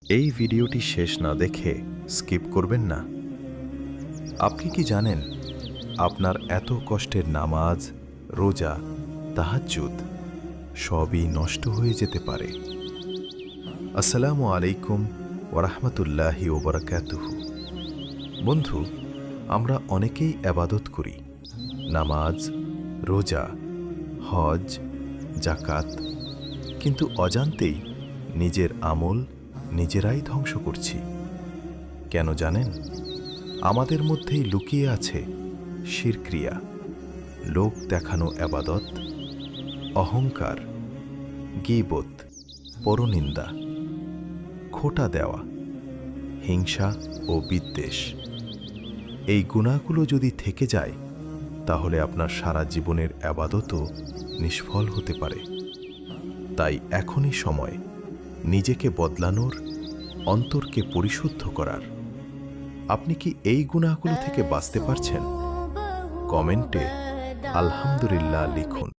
এই ভিডিওটি শেষ না দেখে স্কিপ করবেন না। আপনি কি জানেন আপনার এত কষ্টের নামাজ, রোজা, তাহাজ্জুদ সবই নষ্ট হয়ে যেতে পারে। আসসালামু আলাইকুম ওয়া রাহমাতুল্লাহি ওয়া বারাকাতুহু। বন্ধু, আমরা অনেকেই ইবাদত করি, নামাজ, রোজা, হজ, যাকাত, কিন্তু অজান্তেই নিজের আমল নিজেরাই ধ্বংস করছি। কেন জানেন? আমাদের মধ্যেই লুকিয়ে আছে শিরক্রিয়া, লোক দেখানো ইবাদত, অহংকার, গীবত, পরনিন্দা, খোঁটা দেওয়া, হিংসা ও বিদ্বেষ। এই গুনাহগুলো যদি থেকে যায়, তাহলে আপনার সারা জীবনের ইবাদতও নিষ্ফল হতে পারে। তাই এখনই সময় নিজেকে বদলানোর, অন্তরকে পরিশুদ্ধ করার। আপনি কি এই গুনাহগুলো থেকে বাঁচতে পারছেন? কমেন্টে আলহামদুলিল্লাহ লিখুন।